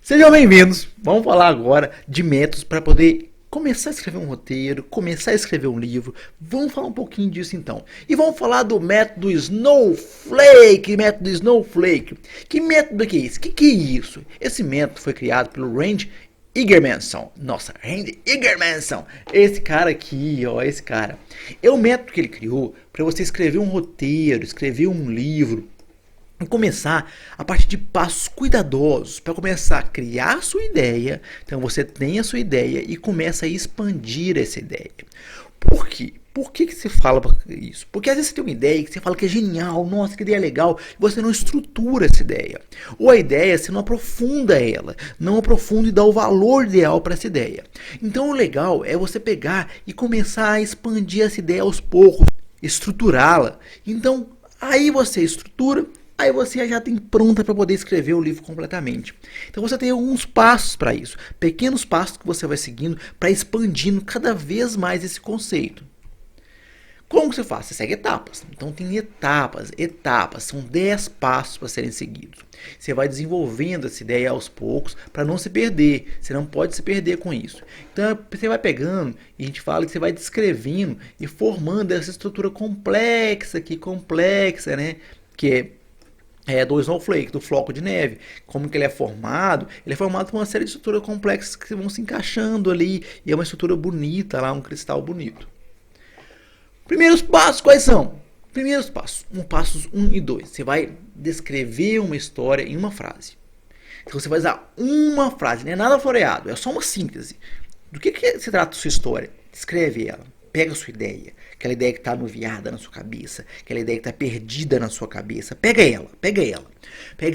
Sejam bem-vindos! Vamos falar agora de métodos para poder começar a escrever um roteiro, começar a escrever um livro. Vamos falar um pouquinho disso então. E vamos falar do método Snowflake. Método Snowflake. Que método que é esse? Que é isso? Esse método foi criado pelo Randy Eaglemanson. Nossa, Randy Eaglemanson. Esse cara aqui, ó, esse cara. É o método que ele criou para você escrever um roteiro, escrever um livro. E começar a partir de passos cuidadosos para começar a criar a sua ideia. Então você tem a sua ideia e começa a expandir essa ideia. Por quê? Por que você fala isso? Porque às vezes você tem uma ideia que você fala que é genial, nossa, que ideia legal, e você não estrutura essa ideia. Ou a ideia, você não aprofunda ela, não aprofunda e dá o valor ideal para essa ideia. Então o legal é você pegar e começar a expandir essa ideia aos poucos, estruturá-la. Então aí você estrutura. Aí você já tem pronta para poder escrever o livro completamente. Então você tem alguns passos para isso, pequenos passos que você vai seguindo para expandindo cada vez mais esse conceito. Como que você faz? Você segue etapas. Então tem etapas, são 10 passos para serem seguidos. Você vai desenvolvendo essa ideia aos poucos para não se perder. Você não pode se perder com isso. Então você vai pegando e a gente fala que você vai descrevendo e formando essa estrutura complexa aqui, né? Que do Snowflake, do floco de neve. Como que ele é formado? Ele é formado por uma série de estruturas complexas que vão se encaixando ali e é uma estrutura bonita lá, um cristal bonito. Primeiros passos quais são? Primeiros passos, passos 1 e 2. Você vai descrever uma história em uma frase. Então você vai usar uma frase, não é nada floreado, é só uma síntese. Do que se trata a sua história? Escreve ela. Pega a sua ideia, aquela ideia que está anuviada na sua cabeça, aquela ideia que está perdida na sua cabeça. Pega ela. Pega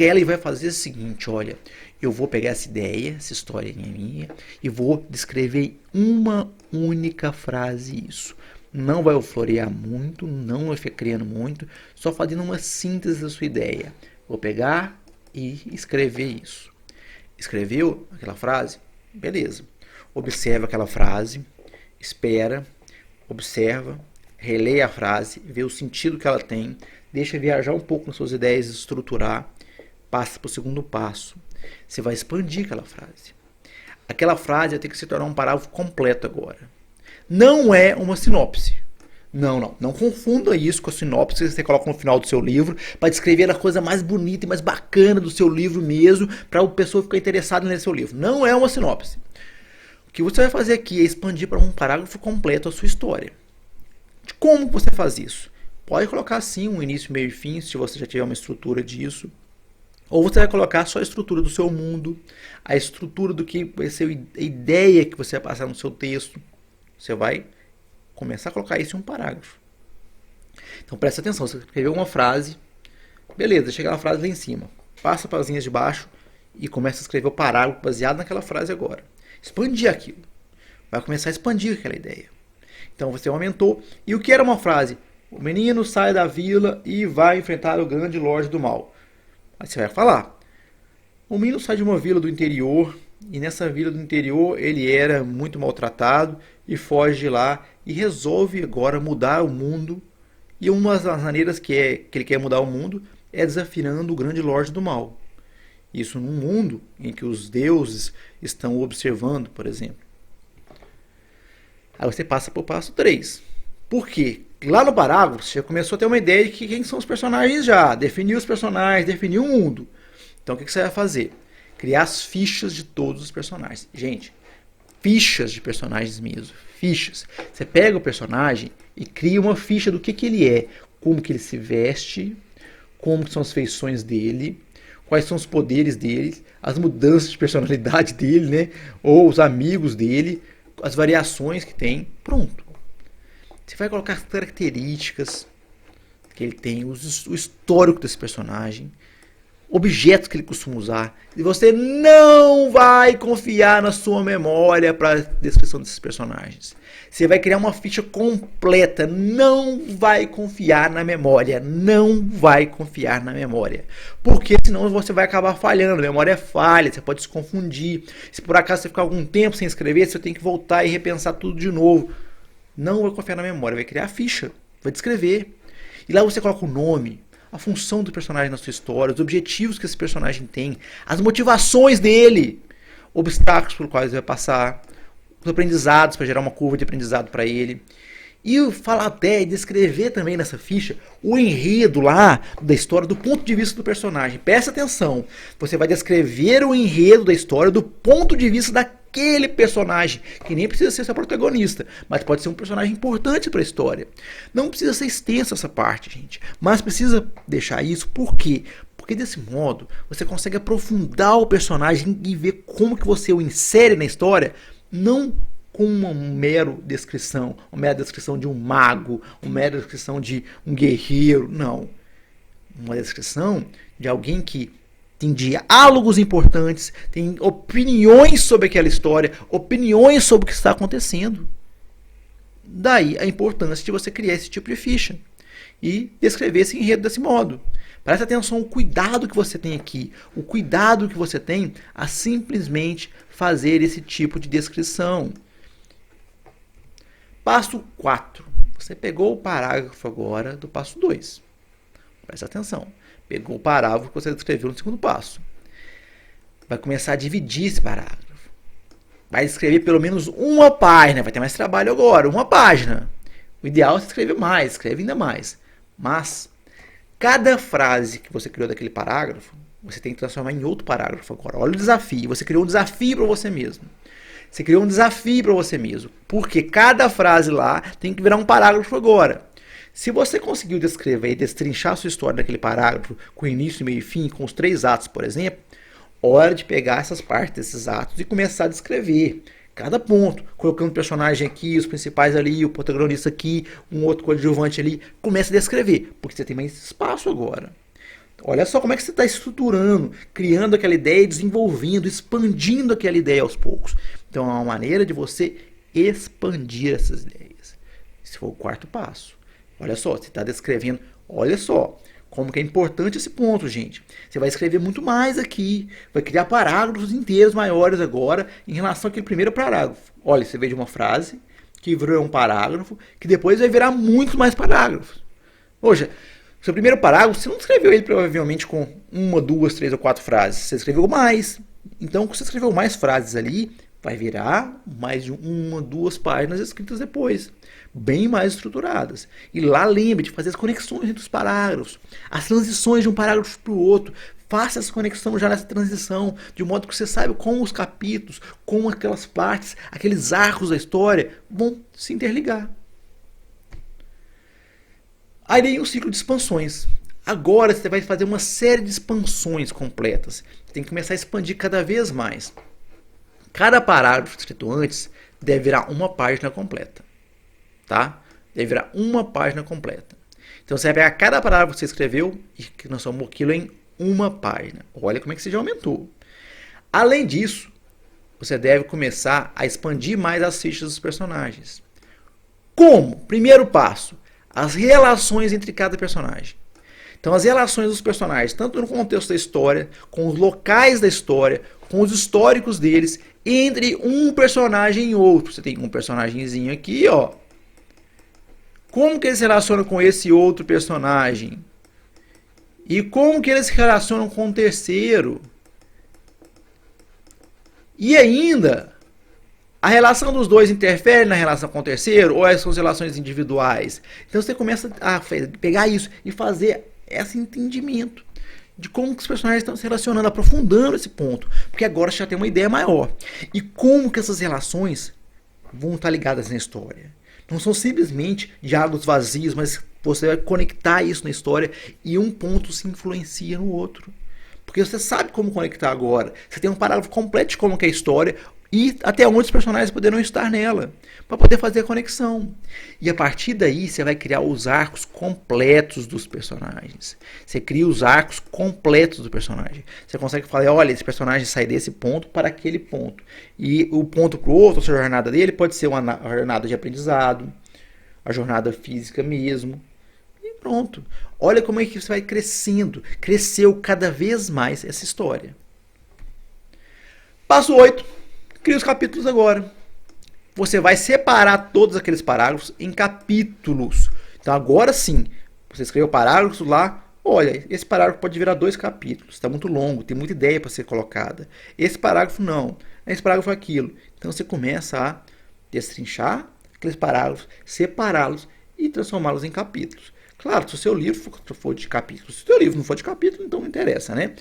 ela e vai fazer o seguinte, olha, eu vou pegar essa ideia, essa história minha, e vou descrever uma única frase isso. Não vai florear muito, não vai ficar criando muito, só fazendo uma síntese da sua ideia. Vou pegar e escrever isso. Escreveu aquela frase? Beleza. Observa aquela frase, espera, observa, releia a frase, vê o sentido que ela tem, deixa viajar um pouco nas suas ideias, estruturar, passa para o segundo passo. Você vai expandir aquela frase. Aquela frase vai ter que se tornar um parágrafo completo agora. Não é uma sinopse. Não confunda isso com a sinopse que você coloca no final do seu livro para descrever a coisa mais bonita e mais bacana do seu livro mesmo, para a pessoa ficar interessada em ler seu livro. Não é uma sinopse. O que você vai fazer aqui é expandir para um parágrafo completo a sua história. Como você faz isso? Pode colocar assim um início, meio e fim, se você já tiver uma estrutura disso. Ou você vai colocar só a estrutura do seu mundo, a estrutura do que vai ser a ideia que você vai passar no seu texto. Você vai começar a colocar isso em um parágrafo. Então presta atenção, você escreveu uma frase, beleza, chega na frase lá em cima, passa para as linhas de baixo e começa a escrever o parágrafo baseado naquela frase agora. Expandir aquilo. Vai começar a expandir aquela ideia. Então você aumentou. E o que era uma frase? O menino sai da vila e vai enfrentar o grande lorde do mal. Aí você vai falar. O menino sai de uma vila do interior. E nessa vila do interior ele era muito maltratado. E foge de lá. E resolve agora mudar o mundo. E uma das maneiras que ele quer mudar o mundo é desafiando o grande lorde do mal. Isso num mundo em que os deuses estão observando, por exemplo. Aí você passa para o passo 3. Por quê? Lá no parágrafo você já começou a ter uma ideia de quem são os personagens já. Definiu os personagens, definiu o mundo. Então o que você vai fazer? Criar as fichas de todos os personagens. Gente, fichas de personagens mesmo. Fichas. Você pega o personagem e cria uma ficha do que ele é. Como que ele se veste, como são as feições dele, quais são os poderes dele, as mudanças de personalidade dele, né? Ou os amigos dele, as variações que tem. Pronto. Você vai colocar as características que ele tem, o histórico desse personagem, objetos que ele costuma usar. E você não vai confiar na sua memória para a descrição desses personagens. Você vai criar uma ficha completa. Não vai confiar na memória. Não vai confiar na memória. Porque senão você vai acabar falhando. A memória é falha, você pode se confundir. Se por acaso você ficar algum tempo sem escrever, você tem que voltar e repensar tudo de novo. Não vai confiar na memória. Vai criar a ficha. Vai descrever. E lá você coloca o nome, a função do personagem na sua história, os objetivos que esse personagem tem, as motivações dele, obstáculos pelos quais ele vai passar, os aprendizados para gerar uma curva de aprendizado para ele. E falar até e descrever também nessa ficha o enredo lá da história do ponto de vista do personagem. Presta atenção, você vai descrever o enredo da história do ponto de vista daquele personagem, que nem precisa ser seu protagonista, mas pode ser um personagem importante para a história. Não precisa ser extensa essa parte, gente, mas precisa deixar isso. Por quê? Porque desse modo você consegue aprofundar o personagem e ver como que você o insere na história, não com uma mera descrição de um mago, uma mera descrição de um guerreiro, não. Uma descrição de alguém que tem diálogos importantes, tem opiniões sobre aquela história, opiniões sobre o que está acontecendo. Daí a importância de você criar esse tipo de ficha e descrever esse enredo desse modo. Presta atenção ao cuidado que você tem aqui, o cuidado que você tem a simplesmente fazer esse tipo de descrição. Passo 4. Você pegou o parágrafo agora do passo 2. Presta atenção. Pegou o parágrafo que você descreveu no segundo passo. Vai começar a dividir esse parágrafo. Vai escrever pelo menos uma página. Vai ter mais trabalho agora. Uma página. O ideal é você escrever mais. Escreve ainda mais. Mas cada frase que você criou daquele parágrafo, você tem que transformar em outro parágrafo agora. Olha o desafio. Você criou um desafio para você mesmo. Você criou um desafio para você mesmo, porque cada frase lá tem que virar um parágrafo agora. Se você conseguiu descrever e destrinchar a sua história naquele parágrafo, com início, meio e fim, com os 3 atos, por exemplo, hora de pegar essas partes desses atos e começar a descrever cada ponto, colocando o personagem aqui, os principais ali, o protagonista aqui, um outro coadjuvante ali. Começa a descrever, porque você tem mais espaço agora. Olha só como é que você está estruturando, criando aquela ideia, desenvolvendo, expandindo aquela ideia aos poucos. Então é uma maneira de você expandir essas ideias. Esse foi o 4º passo. Olha só, você está descrevendo, olha só como que é importante esse ponto, gente. Você vai escrever muito mais aqui, vai criar parágrafos inteiros maiores agora em relação àquele primeiro parágrafo. Olha, você veio de uma frase que virou um parágrafo, que depois vai virar muito mais parágrafos. Hoje, seu primeiro parágrafo, você não escreveu ele provavelmente com 1, 2, 3 ou 4 frases. Você escreveu mais. Então, quando você escreveu mais frases ali, vai virar mais de 1, 2 páginas escritas depois. Bem mais estruturadas. E lá lembre de fazer as conexões entre os parágrafos. As transições de um parágrafo para o outro. Faça essa conexão já nessa transição. De modo que você saiba como os capítulos, como aquelas partes, aqueles arcos da história vão se interligar. Aí vem um ciclo de expansões. Agora você vai fazer uma série de expansões completas. Você tem que começar a expandir cada vez mais. Cada parágrafo escrito antes deve virar uma página completa. Tá? Deve virar uma página completa. Então você vai pegar cada parágrafo que você escreveu e transformou aquilo em uma página. Olha como é que você já aumentou. Além disso, você deve começar a expandir mais as fichas dos personagens. Como? Primeiro passo. As relações entre cada personagem. Então as relações dos personagens, tanto no contexto da história, com os locais da história, com os históricos deles, entre um personagem e outro. Você tem um personagemzinho aqui, ó. Como que ele se relaciona com esse outro personagem? E como que eles se relacionam com o terceiro? E ainda, a relação dos dois interfere na relação com o terceiro ou essas são relações individuais? Então você começa a pegar isso e fazer esse entendimento de como que os personagens estão se relacionando, aprofundando esse ponto, porque agora você já tem uma ideia maior. E como que essas relações vão estar ligadas na história? Não são simplesmente diálogos vazios, mas você vai conectar isso na história e um ponto se influencia no outro. Porque você sabe como conectar agora. Você tem um parágrafo completo de como que é a história e até onde os personagens poderão estar nela, para poder fazer a conexão. E a partir daí você vai criar os arcos completos dos personagens. Você cria os arcos completos do personagem. Você consegue falar, olha, esse personagem sai desse ponto para aquele ponto. E o ponto para o outro, a sua jornada dele pode ser uma jornada de aprendizado, a jornada física mesmo. E pronto. Olha como é que você vai crescendo. Cresceu cada vez mais essa história. Passo 8. Cria os capítulos agora. Você vai separar todos aqueles parágrafos em capítulos. Então agora sim, você escreveu parágrafos lá, Olha, esse parágrafo pode virar 2 capítulos, está muito longo, tem muita ideia para ser colocada. Esse parágrafo não, esse parágrafo é aquilo. Então você começa a destrinchar aqueles parágrafos, separá-los e transformá-los em capítulos. Claro, se o seu livro for de capítulos, se o seu livro não for de capítulo, então não interessa, né?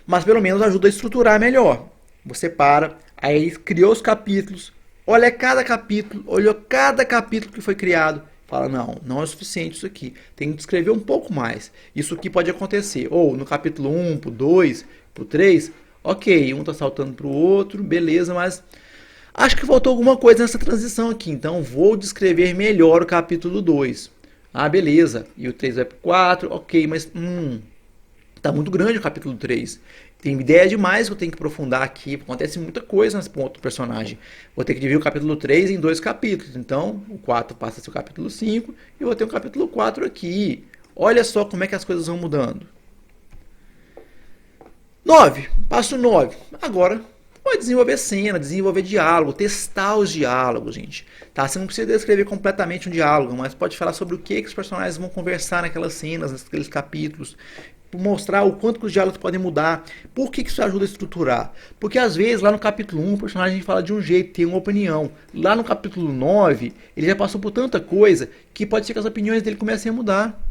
Mas pelo menos ajuda a estruturar melhor. Você para, aí criou os capítulos, olha cada capítulo que foi criado, fala, não, não é o suficiente isso aqui, tem que escrever um pouco mais. Isso aqui pode acontecer, ou no capítulo 1, pro 2, pro 3, ok, um está saltando pro outro, beleza, mas acho que faltou alguma coisa nessa transição aqui, então vou descrever melhor o capítulo 2. Ah, beleza, e o 3 vai pro 4, ok, mas tá muito grande o capítulo 3. Tem ideia demais que eu tenho que aprofundar aqui. Acontece muita coisa nesse ponto do personagem. Vou ter que dividir o capítulo 3 em 2 capítulos. Então, o 4 passa a ser o capítulo 5 e eu vou ter um capítulo 4 aqui. Olha só como é que as coisas vão mudando. 9. Passo 9. Agora, pode desenvolver cena, desenvolver diálogo, testar os diálogos, gente. Tá? Você não precisa descrever completamente um diálogo, mas pode falar sobre o que os personagens vão conversar naquelas cenas, naqueles capítulos. Mostrar o quanto que os diálogos podem mudar. Por que isso ajuda a estruturar? Porque às vezes lá no capítulo 1 o personagem fala de um jeito, tem uma opinião. Lá no capítulo 9 ele já passou por tanta coisa que pode ser que as opiniões dele comecem a mudar.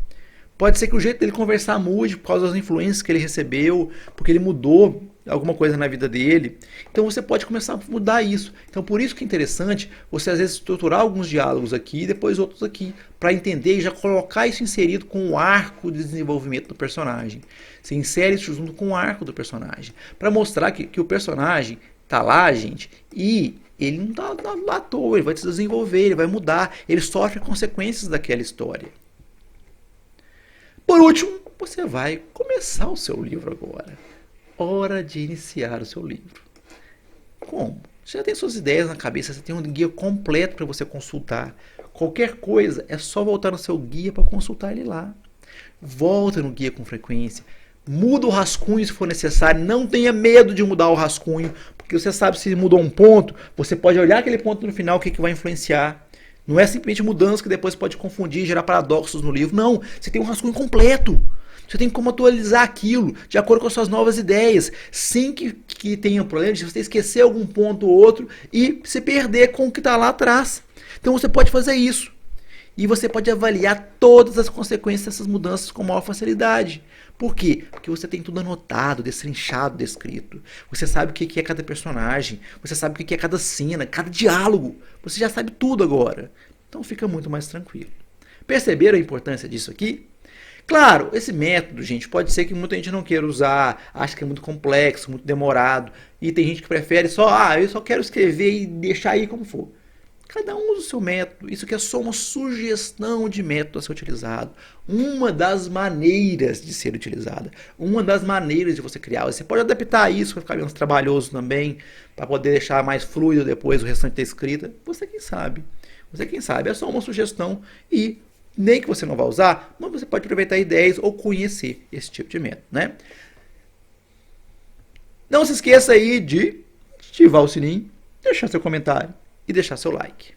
Pode ser que o jeito dele conversar mude por causa das influências que ele recebeu, porque ele mudou alguma coisa na vida dele. Então você pode começar a mudar isso. Então por isso que é interessante você às vezes estruturar alguns diálogos aqui e depois outros aqui, para entender e já colocar isso inserido com o arco de desenvolvimento do personagem. Você insere isso junto com o arco do personagem, para mostrar que o personagem tá lá, gente, e ele não tá lá à toa, ele vai se desenvolver, ele vai mudar, ele sofre consequências daquela história. Por último, você vai começar o seu livro agora. Hora de iniciar o seu livro. Como? Você já tem suas ideias na cabeça, você tem um guia completo para você consultar. Qualquer coisa, é só voltar no seu guia para consultar ele lá. Volta no guia com frequência. Muda o rascunho se for necessário. Não tenha medo de mudar o rascunho, porque você sabe se mudou um ponto, você pode olhar aquele ponto no final, o que vai influenciar. Não é simplesmente mudança que depois pode confundir e gerar paradoxos no livro. Não, você tem um rascunho completo. Você tem como atualizar aquilo de acordo com as suas novas ideias, sem que tenha problema de você esquecer algum ponto ou outro e se perder com o que está lá atrás. Então você pode fazer isso. E você pode avaliar todas as consequências dessas mudanças com maior facilidade. Por quê? Porque você tem tudo anotado, destrinchado, descrito. Você sabe o que é cada personagem, você sabe o que é cada cena, cada diálogo. Você já sabe tudo agora. Então fica muito mais tranquilo. Perceberam a importância disso aqui? Claro, esse método, gente, pode ser que muita gente não queira usar, acha que é muito complexo, muito demorado. E tem gente que prefere só, eu só quero escrever e deixar aí como for. Cada um usa o seu método. Isso aqui é só uma sugestão de método a ser utilizado. Uma das maneiras de ser utilizada. Uma das maneiras de você criar. Você pode adaptar isso para ficar menos trabalhoso também, para poder deixar mais fluido depois o restante da escrita. Você quem sabe. Você quem sabe. É só uma sugestão e nem que você não vá usar, mas você pode aproveitar ideias ou conhecer esse tipo de método, né? Não se esqueça aí de ativar o sininho, deixar seu comentário e deixar seu like.